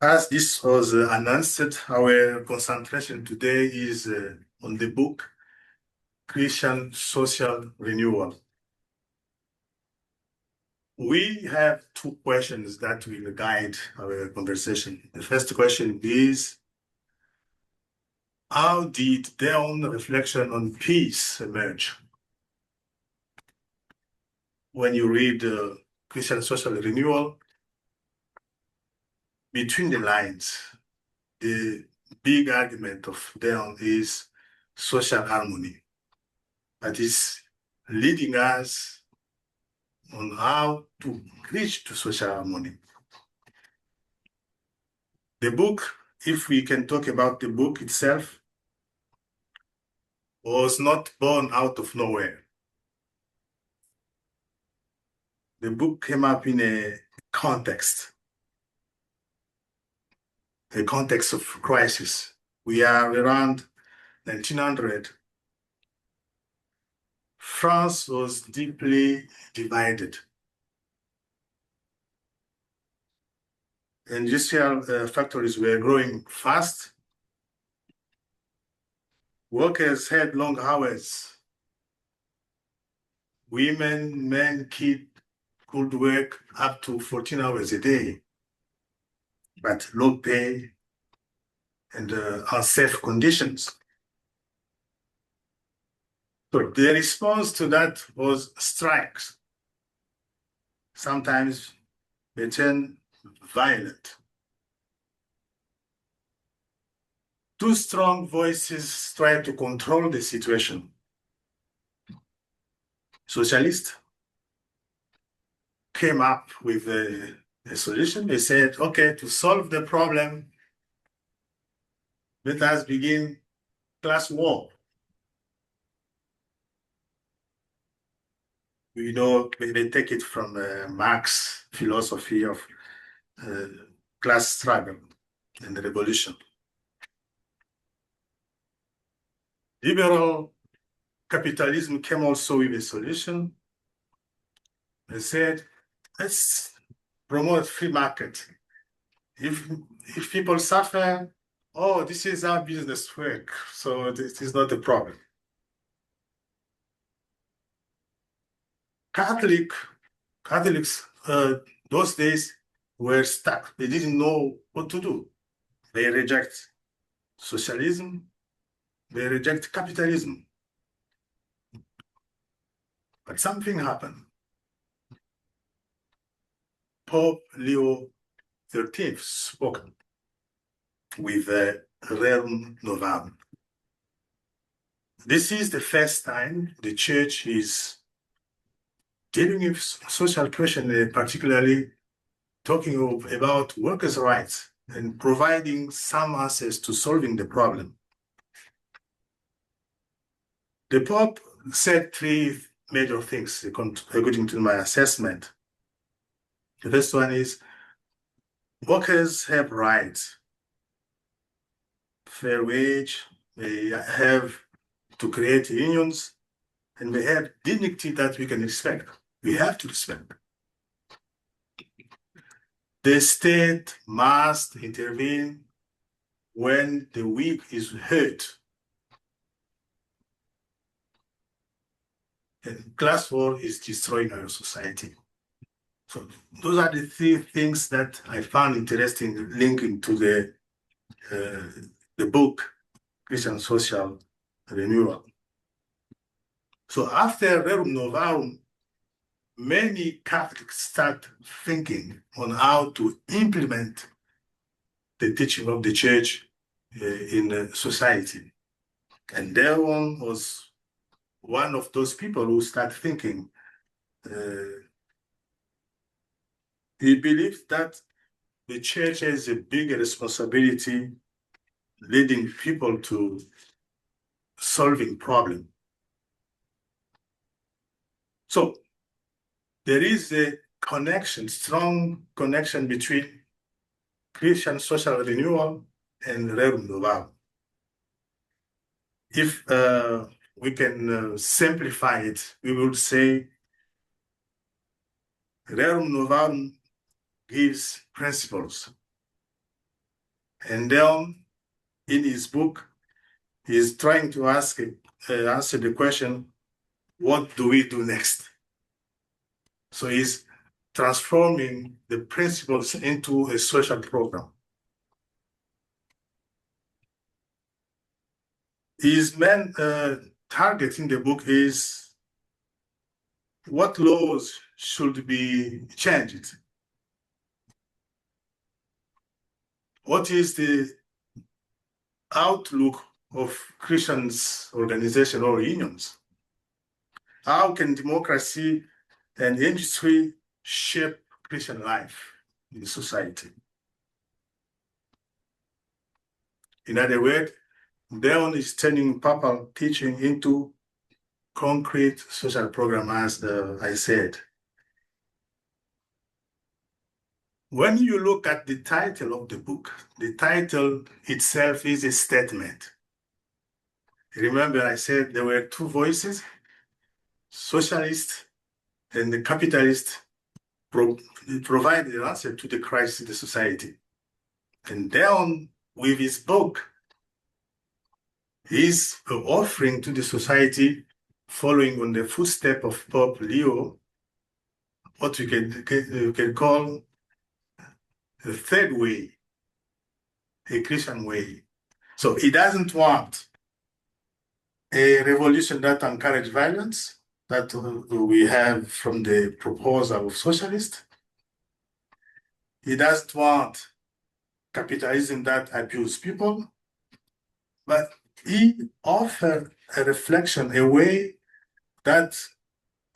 As this was announced, our concentration today is on the book Christian Social Renewal. We have two questions that will guide our conversation. The first question is, how did Dehon reflection on peace emerge? When you read Christian Social Renewal, between the lines, the big argument of Dehon is social harmony. That is leading us on how to reach to social harmony. The book, if we can talk about the book itself, was not born out of nowhere. The book came up in a context of crisis. We are around 1900. France was deeply divided. Industrial factories were growing fast. Workers had long hours. Women, men, kids could work up to 14 hours a day, but low pay and unsafe conditions. So the response to that was strikes. Sometimes they turn violent. Two strong voices tried to control the situation. Socialists came up with a solution. They said, okay, to solve the problem, let us begin class war. We know they take it from Marx's philosophy of class struggle and the revolution. Liberal capitalism came also with a solution. They said, let's promote free market. If people suffer, oh, this is how business work, so this is not a problem. Catholics those days were stuck. They didn't know what to do. They reject socialism. They reject capitalism. But something happened. Pope Leo XIII spoke with Rerum Novarum. This is the first time the church is dealing with social question, particularly talking about workers' rights and providing some answers to solving the problem. The Pope said three major things according to my assessment. The first one is workers have rights, fair wage, they have to create unions, and they have dignity that we can respect. We have to respect. The state must intervene when the weak is hurt. And class war is destroying our society. So those are the three things that I found interesting linking to the book, Christian Social Renewal. So after Rerum Novarum, many Catholics start thinking on how to implement the teaching of the church in society. And Dehon was one of those people who start thinking. He believed that the church has a big responsibility leading people to solving problems. So there is a connection, strong connection between Christian Social Renewal and Rerum Novarum. If we can simplify it, we would say Rerum Novarum gives principles. And then in his book, he's trying to answer the question, what do we do next? So he's transforming the principles into a social program. His main target in the book is what laws should be changed. What is the outlook of Christians organization or unions? How can democracy and industry shape Christian life in society? In other words, Dehon is turning papal teaching into concrete social program, as I said. When you look at the title of the book, the title itself is a statement. Remember, I said there were two voices, socialist and the capitalist provide the answer to the crisis in the society. And Dehon, with his book, is offering to the society, following on the footsteps of Pope Leo, what we can call the third way, a Christian way. So he doesn't want a revolution that encourages violence, that we have from the proposal of socialists. He doesn't want capitalism that abuses people, but he offered a reflection, a way that,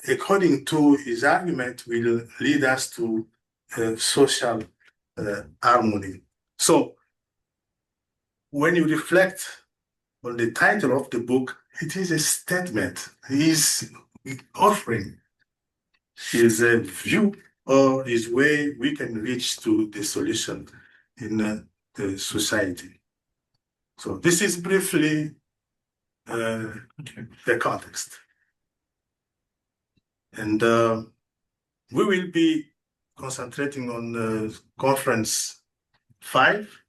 according to his argument, will lead us to social harmony. So when you reflect on the title of the book, it is a statement. He is offering his view or his way we can reach to the solution in the society. So this is briefly the context. And we will be concentrating on conference 5.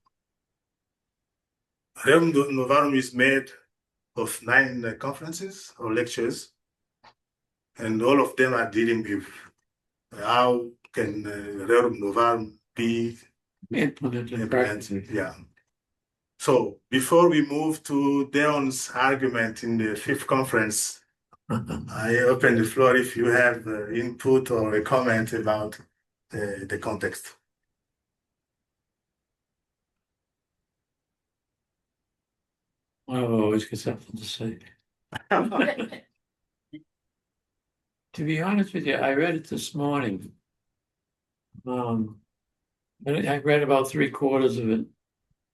Rerum Novarum is made of 9 conferences or lectures, and all of them are dealing with how can Rerum Novarum be implemented. Yeah. So before we move to Dehon's argument in the 5th conference, I open the floor if you have input or a comment about the context. I've always got something to say. To be honest with you, I read it this morning. And I read about 3/4 of it.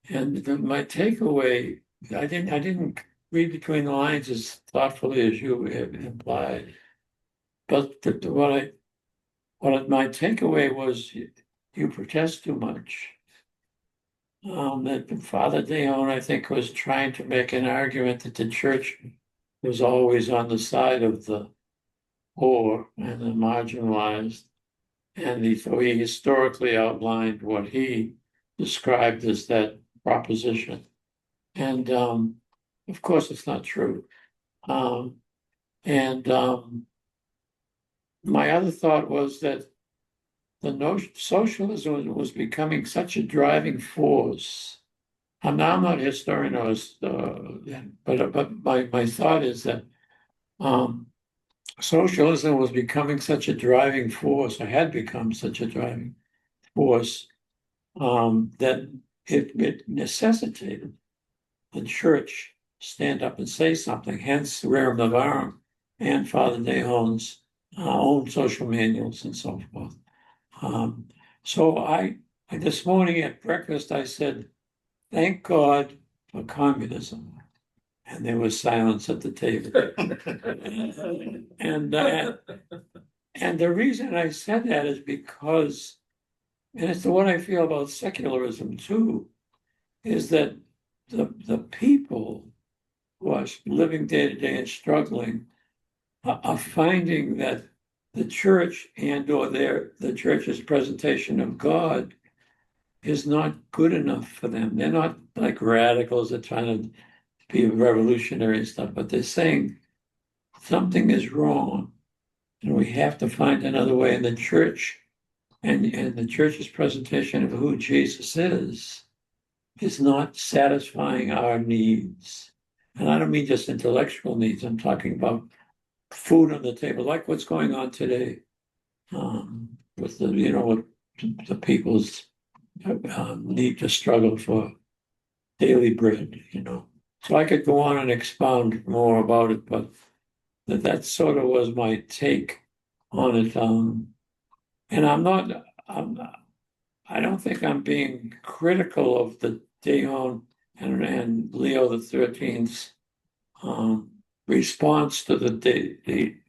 And my takeaway, I didn't read between the lines as thoughtfully as you have implied. But my takeaway was you protest too much. That Father Dehon, I think, was trying to make an argument that the church was always on the side of the poor and the marginalized. And so he historically outlined what he described as that proposition. And of course, it's not true. My other thought was that the notion socialism was becoming such a driving force. I'm not a historian, but my thought is that socialism was becoming such a driving force, or had become such a driving force, that it necessitated the church stand up and say something, hence Rerum Novarum and Father Dehon's own social manuals and so forth. So I this morning at breakfast, I said, thank God for communism. And there was silence at the table. And the reason I said that is because, and it's what I feel about secularism too, is that the people who are living day to day and struggling are finding that the church and or the church's presentation of God is not good enough for them. They're not like radicals that are trying to be revolutionary and stuff, but they're saying something is wrong and we have to find another way. And the church and the church's presentation of who Jesus is not satisfying our needs. And I don't mean just intellectual needs. I'm talking about food on the table, like what's going on today with with the people's need to struggle for daily bread. So I could go on and expound more about it, but that sort of was my take on it. And I don't think I'm being critical of the Dehon and Leo the 13th's response to the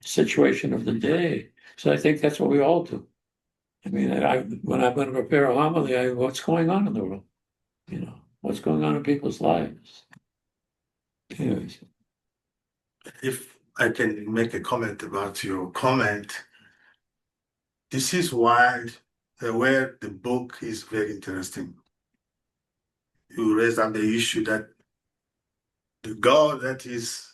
situation of the day. So I think that's what we all do. I mean, when I'm going to prepare a homily, what's going on in the world? What's going on in people's lives? Anyways. If I can make a comment about your comment, this is why where the book is very interesting. You raise up the issue that the God that is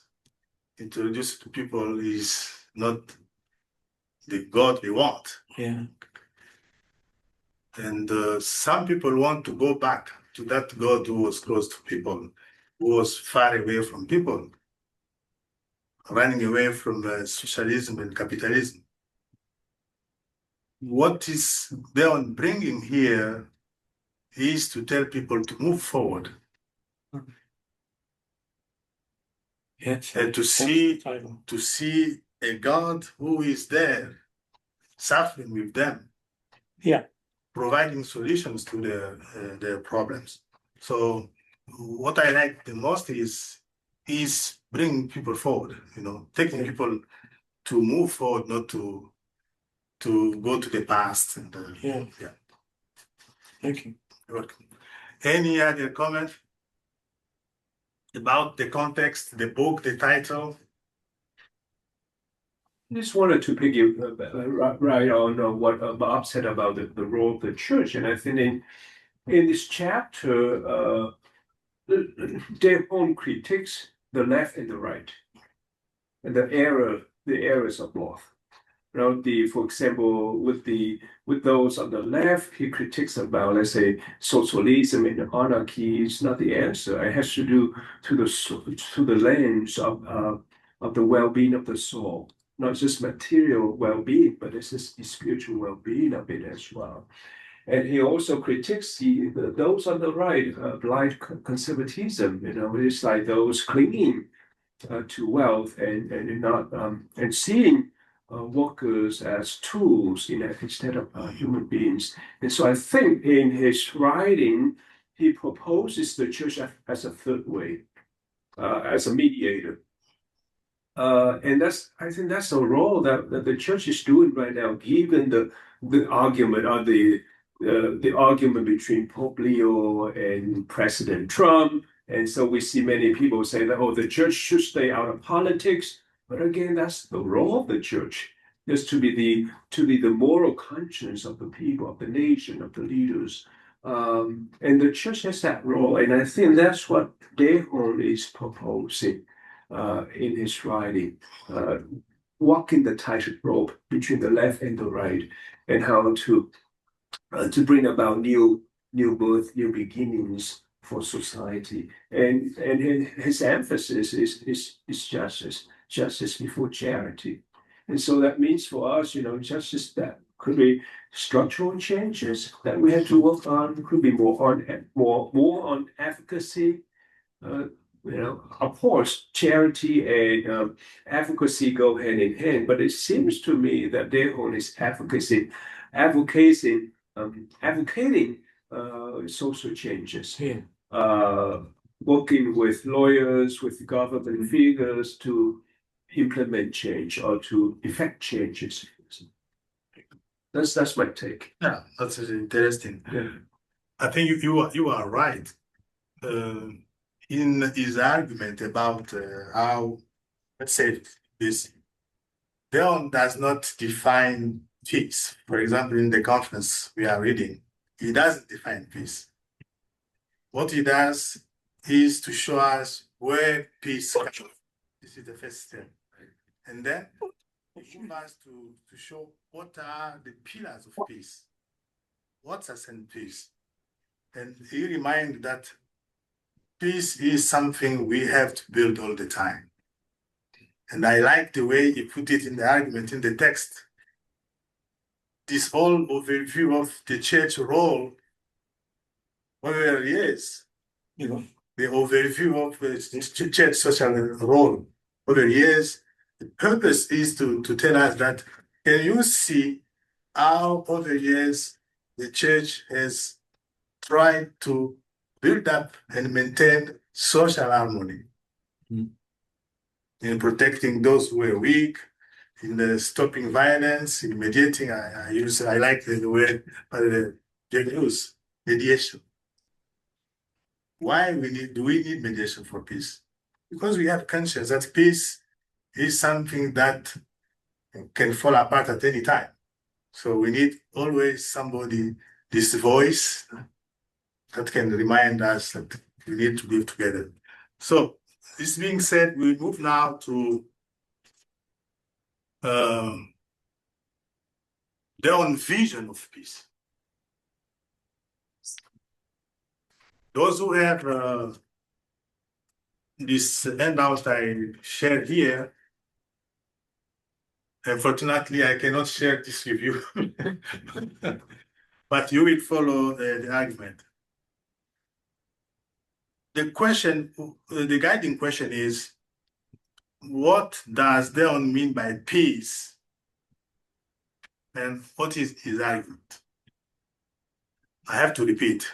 introduced to people is not the God we want. Yeah. And some people want to go back to that God who was close to people, who was far away from people, running away from socialism and capitalism. What is Dehon bringing here is to tell people to move forward. Yes. And to see a God who is there, suffering with them. Yeah. Providing solutions to their problems. So what I like the most is bringing people forward, taking people to move forward, not to go to the past. And, yeah. Thank you. You're welcome. Any other comment about the context, the book, the title? I just wanted to pick you right on what Bob said about the role of the church. And I think in this chapter, Dehon critiques the left and the right, and the errors of both. For example, with those on the left, he critiques about, let's say, socialism and anarchy is not the answer. It has to do to the lens of the well-being of the soul, not just material well-being, but it's just the spiritual well-being of it as well. And he also critiques those on the right, blind conservatism. It's like those clinging to wealth and not and seeing workers as tools instead of human beings. And so I think in his writing, he proposes the church as a third way, as a mediator. And I think that's the role that the church is doing right now, given the argument or the argument between Pope Leo and President Trump. And so we see many people say that, the church should stay out of politics. But again, that's the role of the church, is to be the moral conscience of the people, of the nation, of the leaders. And the church has that role. And I think that's what Dehon is proposing in his writing, walking the tightrope between the left and the right, and how to bring about new birth, new beginnings for society. And his emphasis is justice before charity. And so that means for us, justice that could be structural changes that we have to work on, could be more on advocacy. Of course, charity and advocacy go hand in hand, but it seems to me that Dehon is advocating social changes. Yeah. Working with lawyers, with government figures to implement change or to effect changes. That's my take. Yeah, that's interesting. Yeah. I think you are right in his argument about how, let's say this, Dehon does not define peace. For example, in the conference we are reading, he doesn't define peace. What he does is to show us where peace comes from. This is the first step. And then he moves us to show what are the pillars of peace. What sustains peace? And he reminds that peace is something we have to build all the time. And I like the way he put it in the argument in the text. This whole overview of the church role over the years, the overview of the church social role over the years, the purpose is to tell us that, can you see how over the years the church has tried to build up and maintain social harmony in protecting those who are weak, in stopping violence, in mediating. I like the word they use, mediation. Why do we need mediation for peace? Because we have conscience that peace is something that can fall apart at any time. So we need always somebody, this voice that can remind us that we need to live together. So this being said, we move now to their own vision of peace. Those who have this handout I shared here, unfortunately, I cannot share this with you, but you will follow the argument. The question, the guiding question is, what does Dehon mean by peace? And what is his argument? I have to repeat.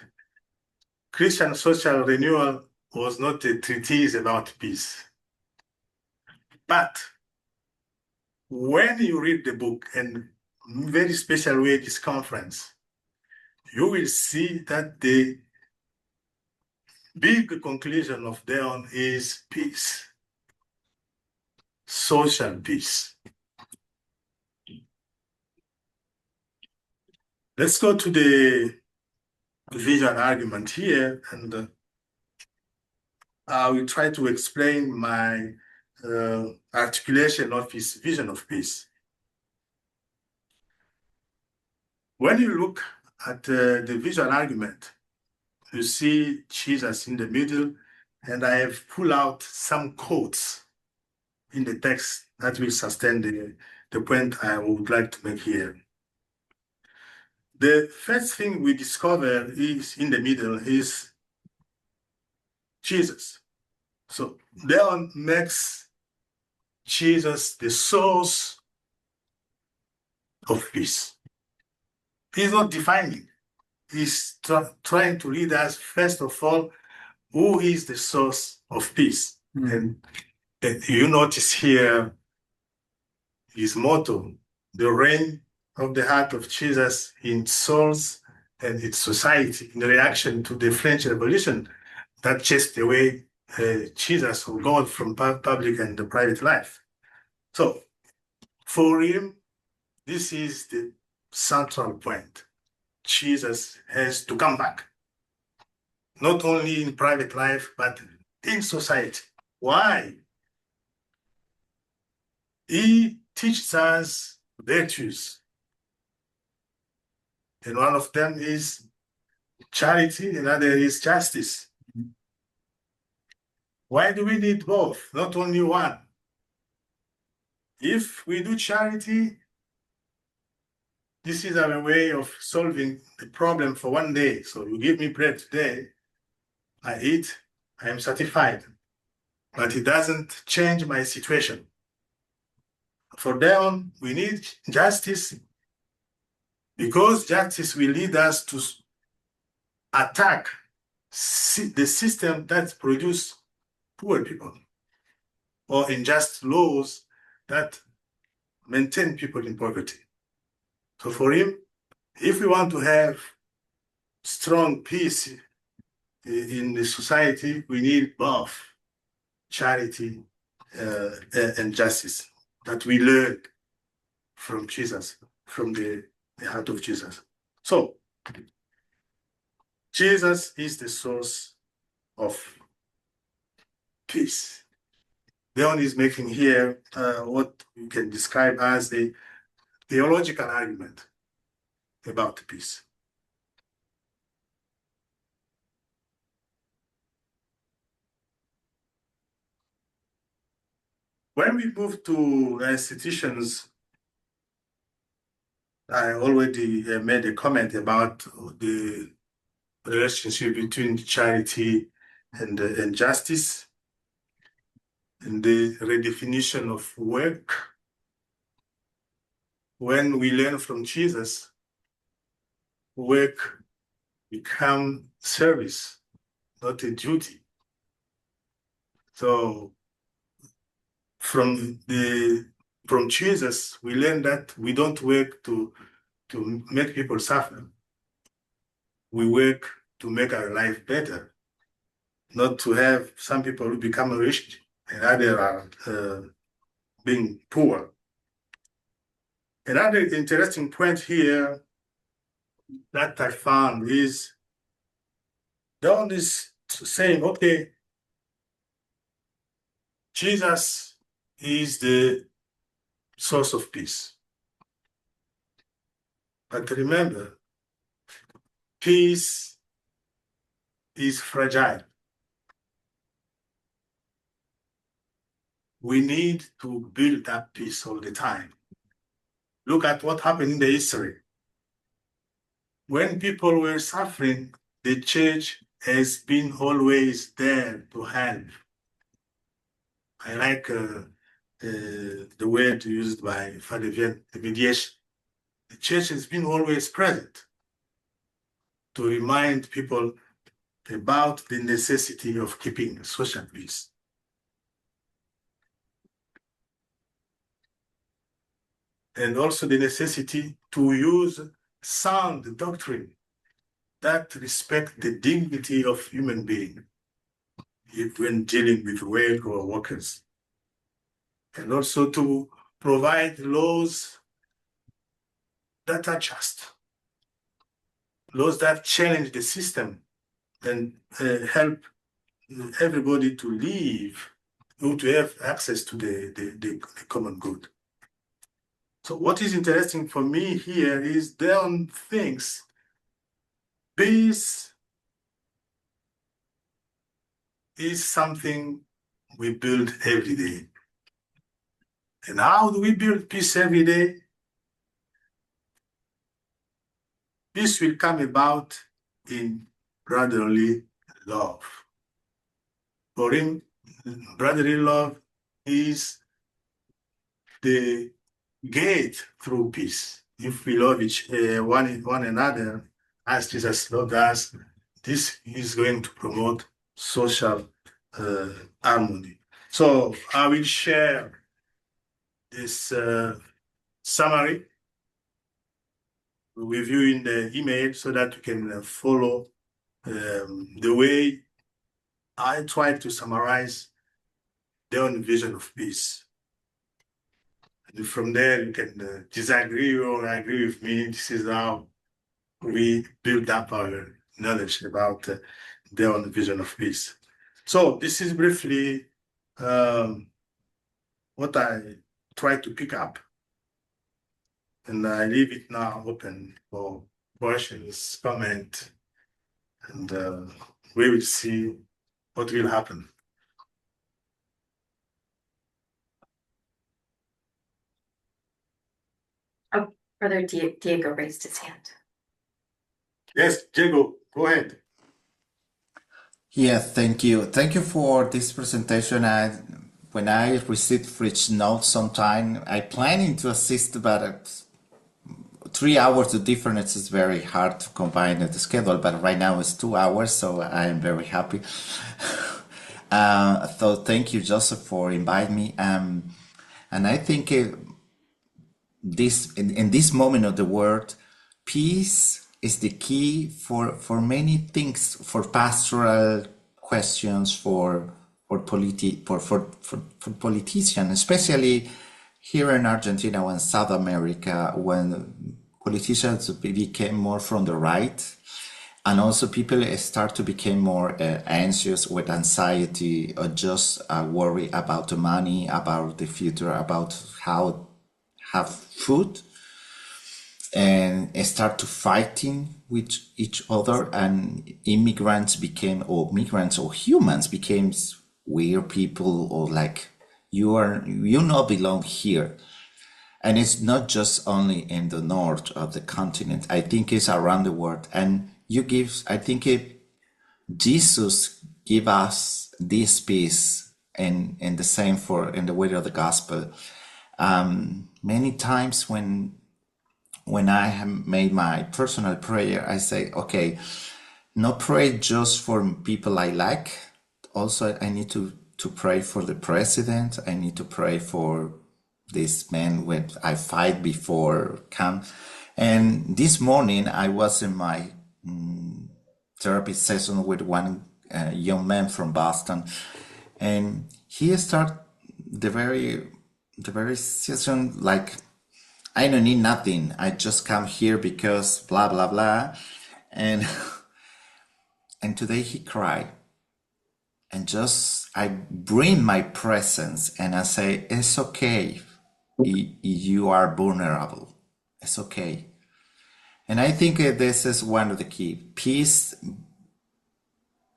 Christian Social Renewal was not a treatise about peace. But when you read the book, and very special way this conference, you will see that the big conclusion of Dehon is peace, social peace. Let's go to the vision argument here, and I will try to explain my articulation of his vision of peace. When you look at the visual argument, you see Jesus in the middle, and I have pulled out some quotes in the text that will sustain the point I would like to make here. The first thing we discover is in the middle is Jesus. So Dehon makes Jesus the source of peace. He's not defining. He's trying to lead us, first of all, who is the source of peace. And you notice here his motto, the reign of the heart of Jesus in souls and its society, in reaction to the French Revolution that chased away Jesus or God from public and the private life. So for him, this is the central point. Jesus has to come back, not only in private life, but in society. Why? He teaches us virtues. And one of them is charity, another is justice. Why do we need both, not only one? If we do charity, this is our way of solving the problem for one day. So you give me bread today, I eat, I am satisfied. But it doesn't change my situation. For Dehon, we need justice, because justice will lead us to attack the system that produces poor people, or unjust laws that maintain people in poverty. So for him, if we want to have strong peace in the society, we need both charity and justice that we learn from Jesus, from the heart of Jesus. So Jesus is the source of peace. Dehon is making here what you can describe as a theological argument about peace. When we move to institutions, I already made a comment about the relationship between charity and justice, and the redefinition of work. When we learn from Jesus, work becomes service, not a duty. So from Jesus, we learn that we don't work to make people suffer. We work to make our life better, not to have some people who become rich and others are being poor. Another interesting point here that I found is Dehon is saying, okay, Jesus is the source of peace. But remember, peace is fragile. We need to build up peace all the time. Look at what happened in the history. When people were suffering, the church has been always there to help. I like the word used by Father Vienne, the mediation. The church has been always present to remind people about the necessity of keeping social peace. And also the necessity to use sound doctrine that respect the dignity of human being when dealing with work or workers. And also to provide laws that are just, laws that challenge the system and help everybody to live, to have access to the common good. So what is interesting for me here is Dehon thinks peace is something we build every day. And how do we build peace every day? Peace will come about in brotherly love. For him, brotherly love is the gate through peace. If we love one another as Jesus loved us, this is going to promote social harmony. So I will share this summary with you in the email so that you can follow the way I try to summarize Dehon's vision of peace. And from there, you can disagree or agree with me. This is how we build up our knowledge about Dehon's vision of peace. So this is briefly what I try to pick up. And I leave it now open for questions, comment, and we will see what will happen. Oh, Brother Diego raised his hand. Yes, Diego, go ahead. Yes, thank you. Thank you for this presentation. When I received Rich notes sometime, I planning to assist, but 3 hours of difference is very hard to combine the schedule. But right now it's 2 hours, so I am very happy. So thank you, Joseph, for inviting me. And I think in this moment of the world, peace is the key for many things, for pastoral questions, for politicians, especially here in Argentina and South America, when politicians became more from the right. And also people start to become more anxious with anxiety or just worry about the money, about the future, about how have food, and start to fighting with each other. And immigrants became, or migrants or humans became weird people, or like you not belong here. And it's not just only in the north of the continent. I think it's around the world. And I think Jesus give us this peace, and the same for in the way of the gospel. Many times when I have made my personal prayer, I say, okay, not pray just for people I like. Also, I need to pray for the president. I need to pray for this man when I fight before come. And this morning I was in my therapy session with one young man from Boston, and he started the very session like, I don't need nothing. I just come here because blah blah blah, and and today he cried, and just I bring my presence and I say, it's okay. You are vulnerable. It's okay. And I think this is one of the key. Peace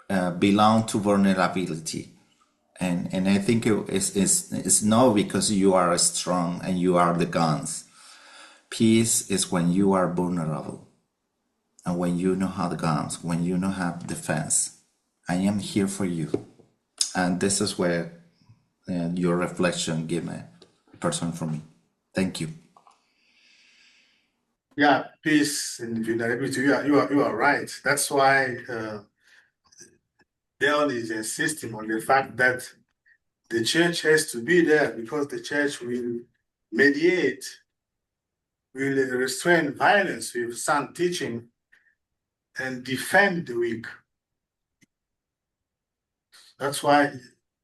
belong to vulnerability. And I think it's not because you are strong and you are the guns. Peace is when you are vulnerable. And when you know how the guns, when you know how defense. I am here for you. And this is where your reflection gave me a person for me. Thank you. Yeah, peace and vulnerability. You are right. That's why Dehon is insisting on the fact that the church has to be there, because the church will mediate, will restrain violence with sound teaching, and defend the weak. That's why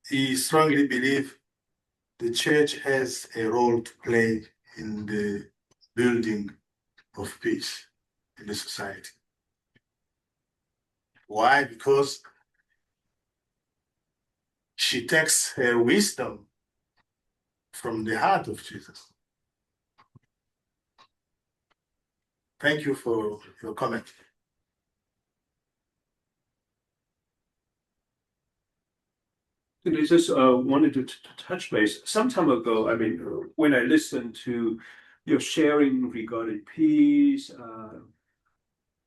he strongly believes the church has a role to play in the building of peace in the society. Why? Because she takes her wisdom from the heart of Jesus. Thank you for your comment. I just wanted to touch base. Some time ago, I mean, when I listened to your sharing regarding peace,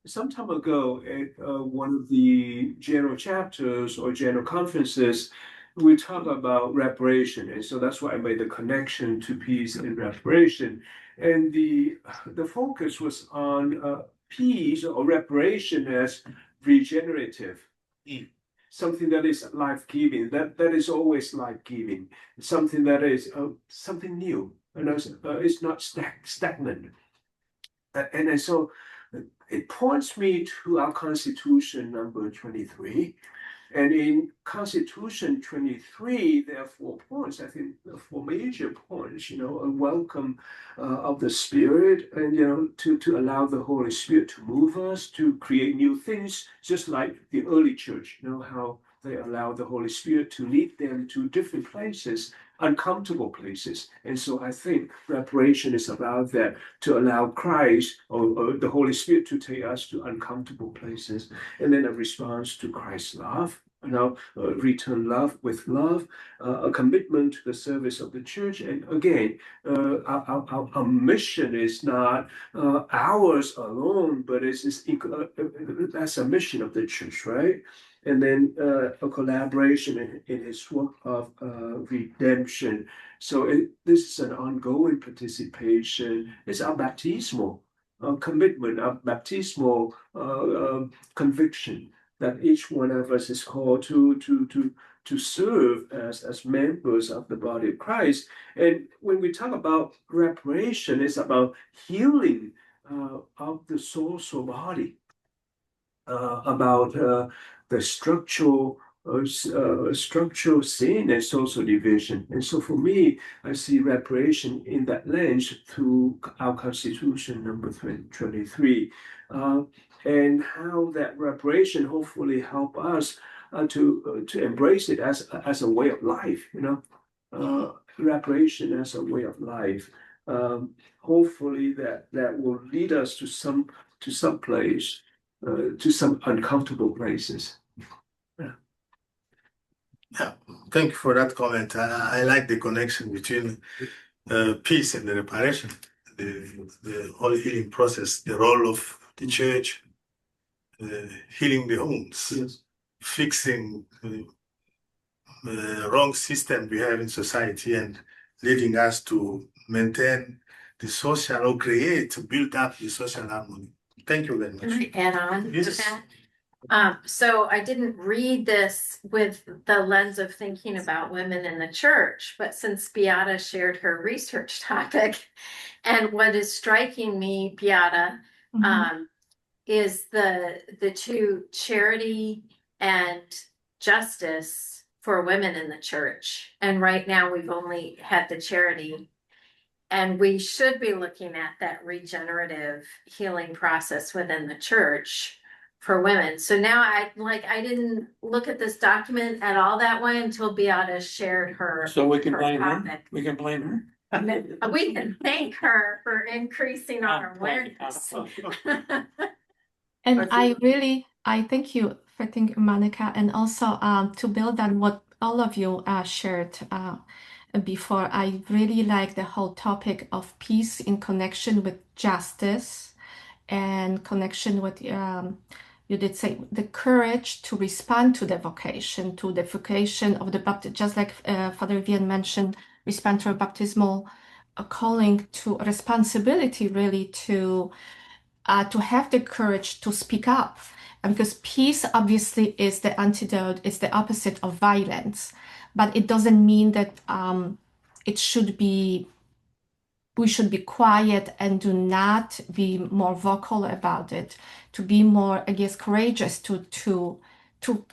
some time ago at one of the general chapters or general conferences, we talked about reparation, and so that's why I made the connection to peace and reparation. And the focus was on peace or reparation as regenerative. Something that is life-giving, that is always life-giving, something that is something new, and it's not stagnant. And so it points me to our Constitution number 23. And in Constitution 23, there are 4 points, I think 4 major points, a welcome of the Spirit, and, to allow the Holy Spirit to move us, to create new things, just like the early church, how they allowed the Holy Spirit to lead them to different places, uncomfortable places. And so I think reparation is about that, to allow Christ or the Holy Spirit to take us to uncomfortable places, and then a response to Christ's love, return love with love, a commitment to the service of the church. And again, our mission is not ours alone, but that's a mission of the church, right? And then a collaboration in his work of redemption. So this is an ongoing participation. It's our baptismal commitment, our baptismal conviction that each one of us is called to serve as members of the body of Christ. And when we talk about reparation, it's about healing of the soul body, about the structural structural sin and social division. And so for me, I see reparation in that lens through our Constitution number 23, and how that reparation hopefully help us to embrace it as a way of life, reparation as a way of life. Hopefully that will lead us to some place, to some uncomfortable places. Yeah, thank you for that comment. I like the connection between peace and the reparation, the whole healing process, the role of the church, healing the wounds, Yes. fixing the wrong system we have in society and leading us to maintain the social or create, to build up the social harmony. Thank you very Can much. I add on to Yes. that? So I didn't read this with the lens of thinking about women in the church, but since Beata shared her research topic, and what is striking me, Beata, is the two charity and justice for women in the church. And right now we've only had the charity. And we should be looking at that regenerative healing process within the church for women. So now I didn't look at this document at all that way until Beata shared her. So we can her blame her? topic. We can blame her? We can thank her for increasing our Right. awareness. And I thank you for thinking, Monica, and also to build on what all of you shared before. I really like the whole topic of peace in connection with justice and connection with you did say the courage to respond to the vocation of the Baptist, just like Father Vian mentioned, respond to a baptismal calling, to responsibility, really to have the courage to speak up. And because peace obviously is the antidote, it's the opposite of violence, but it doesn't mean that we should be quiet and do not be more vocal about it, to be more, I guess, courageous to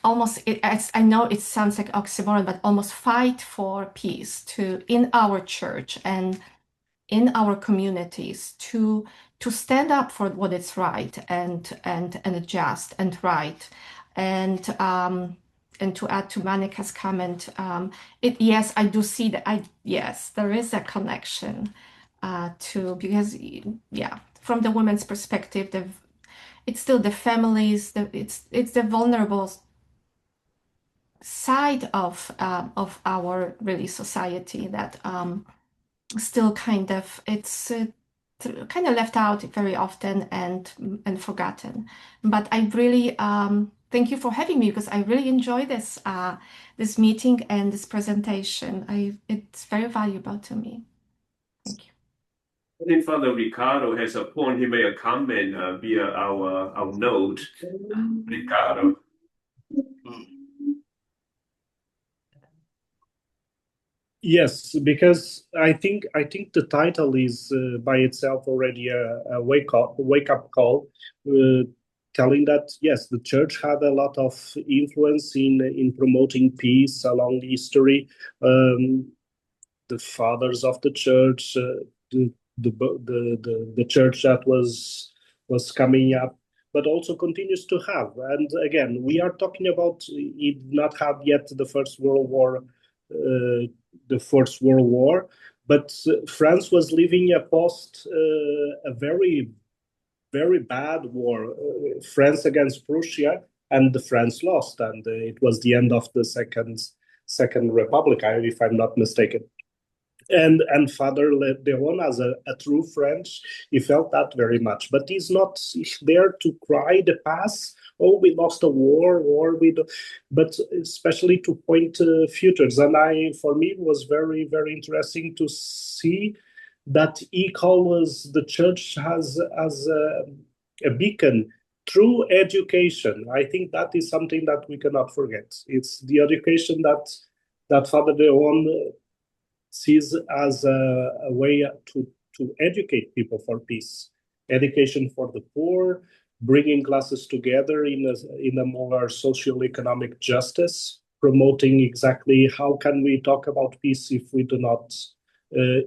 almost, I know it sounds like oxymoron, but almost fight for peace in our church and in our communities, to stand up for what is right and just and right. And to add to Monica's comment, yes, I do see that. Yes, there is a connection because from the women's perspective, it's still the families, it's the vulnerable side of our really society that still kind of left out very often and forgotten. But I really thank you for having me, because I really enjoy this this meeting and this presentation. It's very valuable to me. Thank you. I think Father Ricardo has a point. He made a comment via our note. Ricardo. Yes, because I think the title is by itself already a wake up call, telling that yes, the church had a lot of influence in promoting peace along history. The fathers of the church, the church that was coming up, but also continues to have. And again, we are talking about it not have yet the First World War. But France was living a very, very bad war, France against Prussia, and France lost, and it was the end of the Second Republic, if I'm not mistaken. And Father Dehon, as a true French, he felt that very much, but he's not there to cry the past. Oh, we lost a war, but especially to point futures. And for me, it was very, very interesting to see that he calls the church as a beacon through education. I think that is something that we cannot forget. It's the education that Father Dehon sees as a way to educate people for peace, education for the poor, bringing classes together in a more socio-economic justice. promoting exactly how can we talk about peace if we do not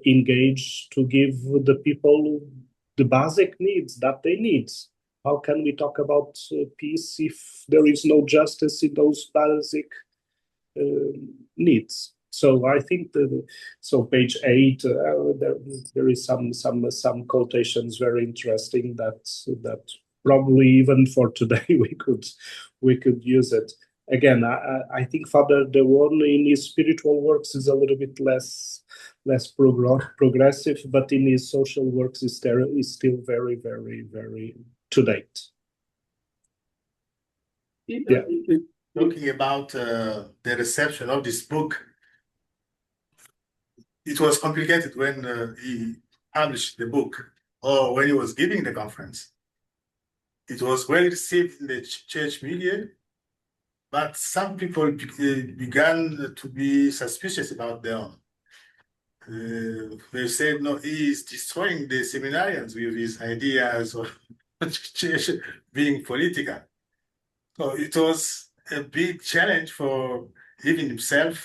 engage to give the people the basic needs that they need. How can we talk about peace if there is no justice in those basic needs? So I think page 8 there is some quotations very interesting that probably even for today we could use it. Again, I think Father Dehon in his spiritual works is a little bit less progressive, but in his social works is still very, very, very to date. Yeah. Talking about the reception of this book, it was complicated when he published the book or when he was giving the conference. It was well received in the church media, but some people began to be suspicious about Dehon. They said, no, he is destroying the seminarians with his ideas of church being political. So it was a big challenge for even himself,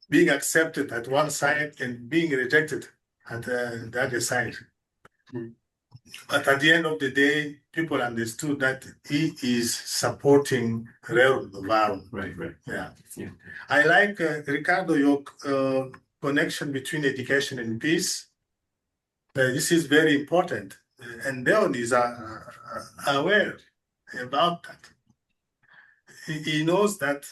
being accepted at one side and being rejected at the other side. But at the end of the day, people understood that he is supporting real value. Right. Yeah. Yeah. I like, Ricardo, your connection between education and peace. This is very important. And Dehon is aware about that. He knows that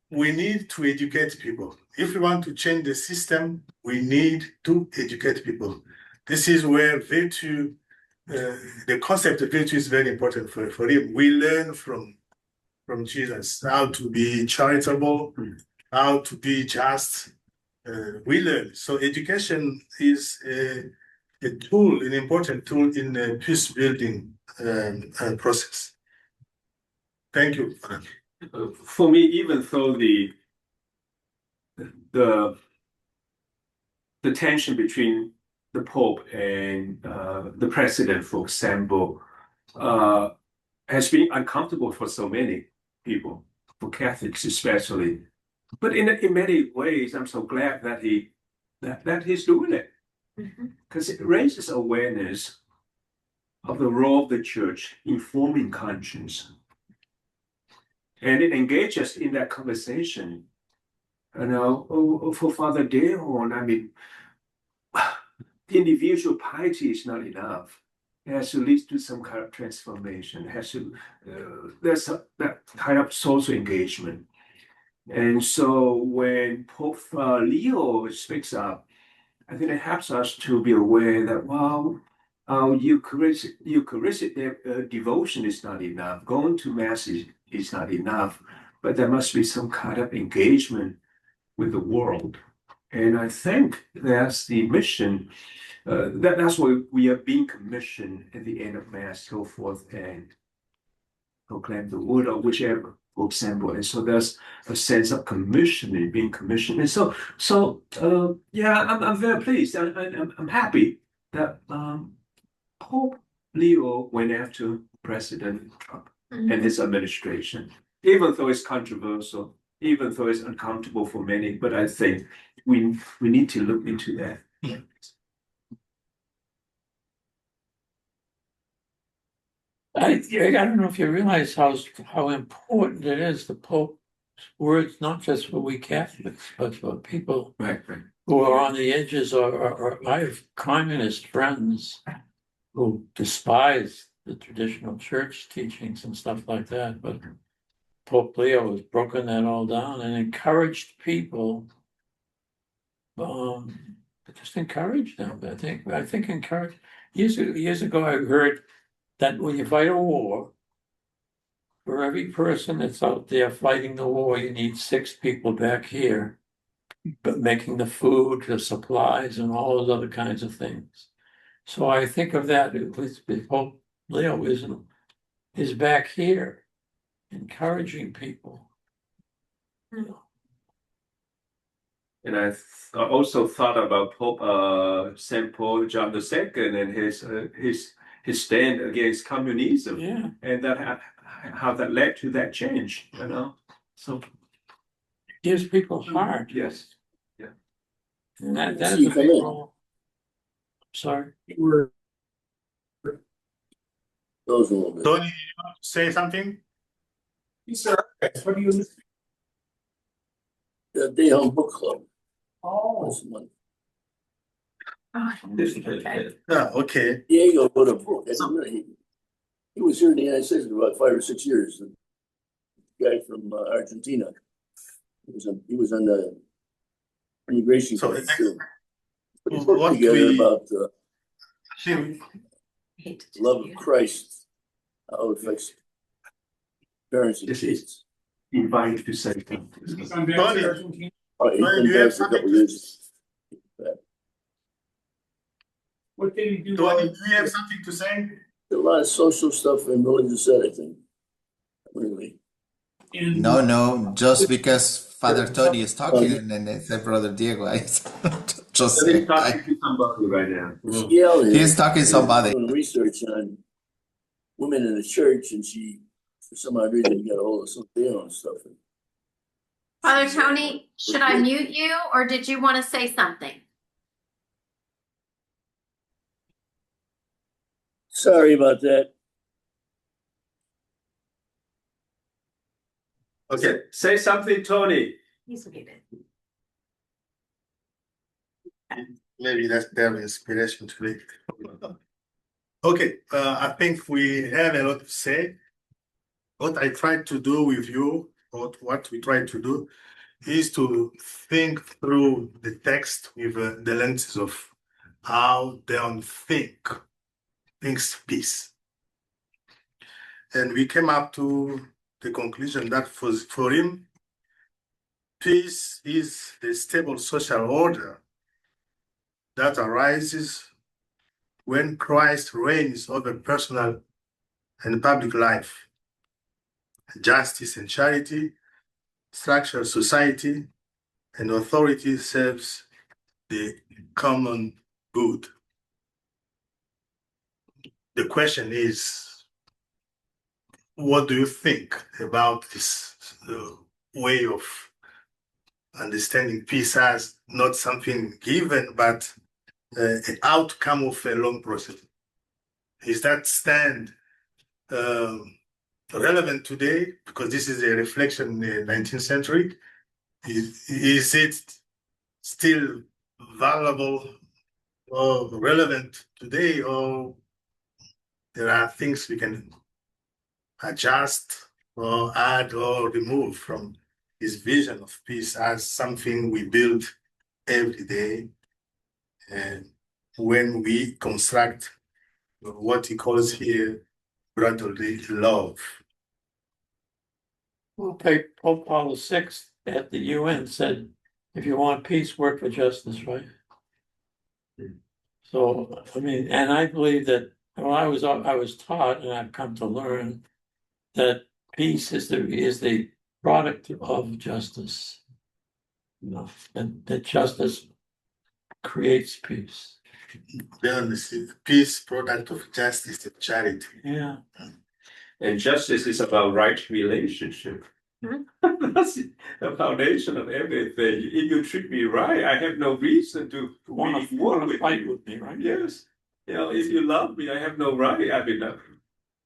we need to educate people. If we want to change the system, we need to educate people. This is where virtue, the concept of virtue is very important for him. We learn from Jesus how to be charitable, how to be just. We learn. So education is a tool, an important tool in the peace building process. Thank you. For me, even though the tension between the Pope and the President, for example, has been uncomfortable for so many people, for Catholics especially. But in many ways, I'm so glad that he's doing it, because it raises awareness of the role of the Church in forming conscience. And it engages in that conversation. For Father Dehon, I mean, individual piety is not enough. It has to lead to some kind of transformation. It has to, there's that kind of social engagement. And so when Pope Leo speaks up, I think it helps us to be aware that, wow, our Eucharistic devotion is not enough. Going to Mass is not enough, but there must be some kind of engagement with the world. And I think that's the mission. That's why we are being commissioned at the end of Mass, go forth and proclaim the word, or whichever, for example. And so there's a sense of commissioning, being commissioned. And so yeah, I'm very pleased. I'm happy that Pope Leo went after President Trump and his administration, even though it's controversial, even though it's uncomfortable for many. But I think we need to look into that. I don't know if you realize how important it is, the Pope's words, not just for we Catholics, but for people who are on the edges, or I have communist friends who despise the traditional church teachings and stuff like that. But Pope Leo has broken that all down and encouraged people. Just encourage them. I think encourage. Years ago, I heard that when you fight a war, for every person that's out there fighting the war, you need 6 people back here, but making the food, the supplies, and all those other kinds of things. So I think of that with Pope Leo is back here, encouraging people. And I also thought about Pope St. Paul John II and his stand against communism, and that how that led to that change, you know. So Gives people heart. yes, And that See, is a come big in. role. Sorry. Goes a little bit. Tony, you want to say something? what do you? The Dehon Book Club. Oh, This month. Okay. Yeah, okay. Diego wrote a book. He was here in the United States for about 5 or 6 years. The guy from Argentina. He was on the immigration So, court too. Put a what book together we- about Jim, Hate to love just- of Christ, how it affects parents and This kids. is invited to say something. Tony, He's Tony, been do you have back for a couple something? years. What did he do? Tony, do you have something to say? A lot of social stuff and religious said, I think. Really. No, just because Father Tony is talking and then they say Brother Diego, I just say, He's talking to somebody right now. Yeah, he's talking to somebody. doing research on women in the church, and she, for some odd reason, got a hold of some Dehon stuff. Father Tony, should I mute you or did you want to say something? Sorry about that. Okay, Say something, Tony. He's muted. maybe that's their inspiration today. Okay, I think we have a lot to say. What I try to do with you, or what we try to do, is to think through the text with the lenses of how Dehon thinks peace. And we came up to the conclusion that for him, peace is the stable social order that arises when Christ reigns over personal and public life. Justice and charity structure society, and authority serves the common good. The question is, what do you think about this way of understanding peace as not something given, but an outcome of a long process? Is that stand relevant today? Because this is a reflection in the 19th century. Is it still valuable or relevant today, or there are things we can adjust or add or remove from his vision of peace as something we build every day, and when we construct what he calls here brotherly love? Well, Pope Paul VI at the UN said, if you want peace, work for justice, right? So, I mean, and I believe that, well, I was taught, and I've come to learn that peace is the product of justice. You know, and that justice creates peace. Then the peace product of justice and charity. Yeah. And justice is about right relationship. That's the foundation of everything. If you treat me right, I have no reason to Want to fight with me, right? Yes. You know, if you love me, I have no right. I mean,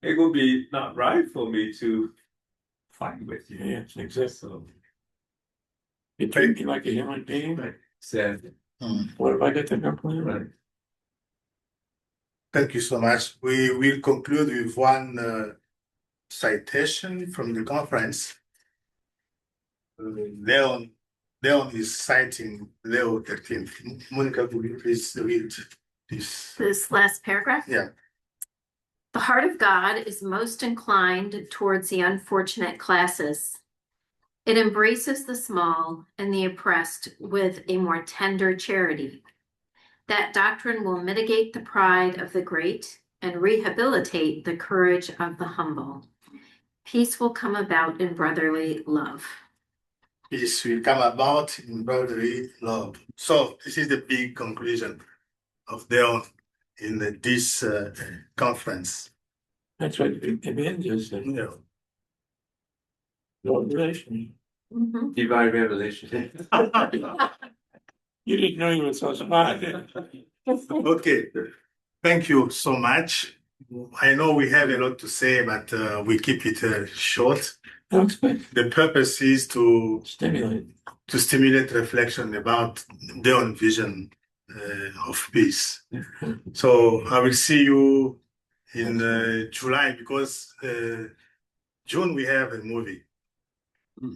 it would be not right for me to fight with you. Yes, exactly. So, You treat me like a human being, but sad. what if I get the complaint? Right. Thank you so much. We will conclude with one citation from the conference. Dehon is citing Leo 13. Monica, would you please read this? This last paragraph? Yeah. The heart of God is most inclined towards the unfortunate classes. It embraces the small and the oppressed with a more tender charity. That doctrine will mitigate the pride of the great and rehabilitate the courage of the humble. Peace will come about in brotherly love. Peace will come about in brotherly love. So this is the big conclusion of Dehon in this conference. That's what Evangelist said. You know, Revelation. Mhm. Divine revelation. You didn't know you were so smart. Okay, thank you so much. I know we have a lot to say, but we keep it short. That's good. The purpose is to Stimulate. reflection about their own vision of peace. So I will see you in July, because June we have a movie.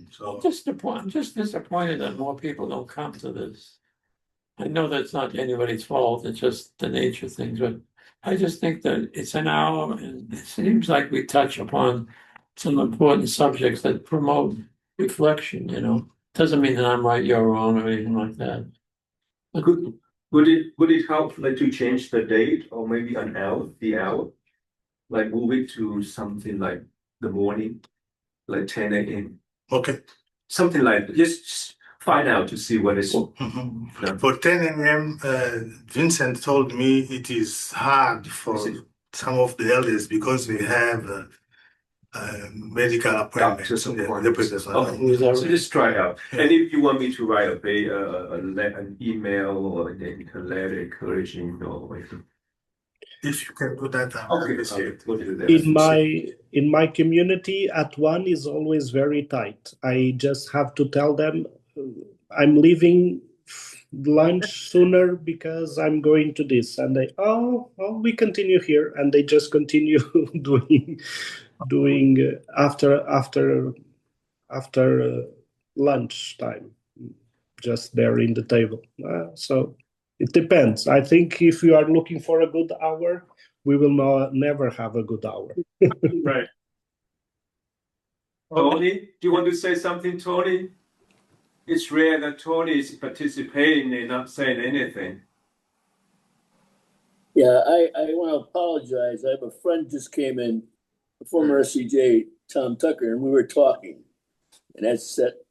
So I'm just disappointed that more people don't come to this. I know that's not anybody's fault, it's just the nature of things, but I just think that it's an hour and it seems like we touch upon some important subjects that promote reflection, you know. Doesn't mean that I'm right, you're wrong, or anything like that. But Would it help like to change the date or maybe an hour, the hour? Like move it to something like the morning, like 10 a.m. okay. Something like just find out to see what is. Mhm. For 10 a.m., Vincent told me it is hard for some of the elders because we have medical appointments. Doctor's Yeah, appointments. Who's that? So just try it out. And if you want me to write an email or a letter encouraging or whatever. If you can do that, We'll do that. In my community, at 1 is always very tight. I just have to tell them I'm leaving lunch sooner because I'm going to this, and they we continue here, and they just continue doing after lunch time, just there in the table. So it depends. I think if you are looking for a good hour, we will never have a good hour. Right. Tony, do you want to say something, Tony? It's rare that Tony is participating and not saying anything. Yeah, I want to apologize. I have a friend just came in, a former SCJ, Tom Tucker, and we were talking. And that's that.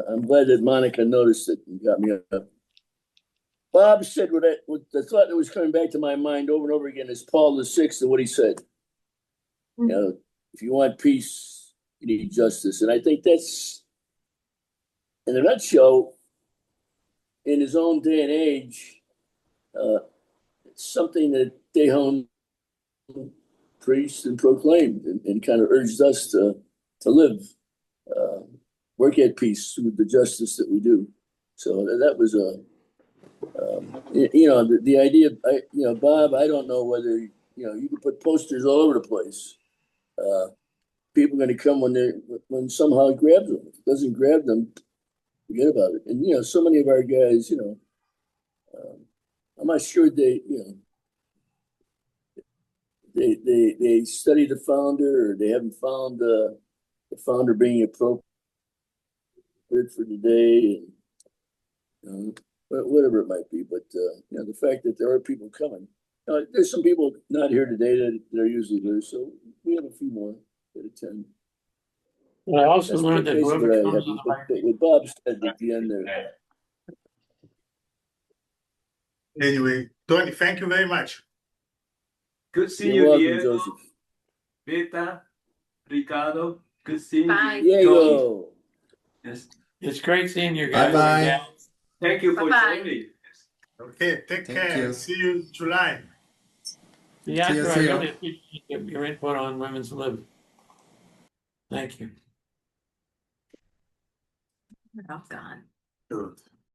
I'm glad that Monica noticed it and got me up. Bob said what the thought that was coming back to my mind over and over again is Paul VI and what he said. You know, if you want peace, you need justice. And I think that's, in a nutshell, in his own day and age, it's something that Dehon preached and proclaimed and kind of urged us to live, work at peace with the justice that we do. So that was the idea. Bob, I don't know whether you can put posters all over the place. People are going to come when somehow it grabs them. If it doesn't grab them, forget about it. And so many of our guys, I'm not sure they study the founder, or they haven't found the founder being appropriate for today, and whatever it might be. But the fact that there are people coming. There's some people not here today that are usually there, so we have a few more that attend. Well, I also learned that whoever comes on the what Bob said at the end there. Anyway, Tony, thank you very much. Good seeing You're you, welcome, Diego, Joseph. Beta, Ricardo. Good seeing Bye. you. Diego. Yes. It's great seeing you guys. Bye-bye. Thank you for Bye-bye. joining. Okay, take Thank care. you. See you in July. Yeah, I See you. really appreciate your input on Women's Live. Thank you. Oh, God. Good.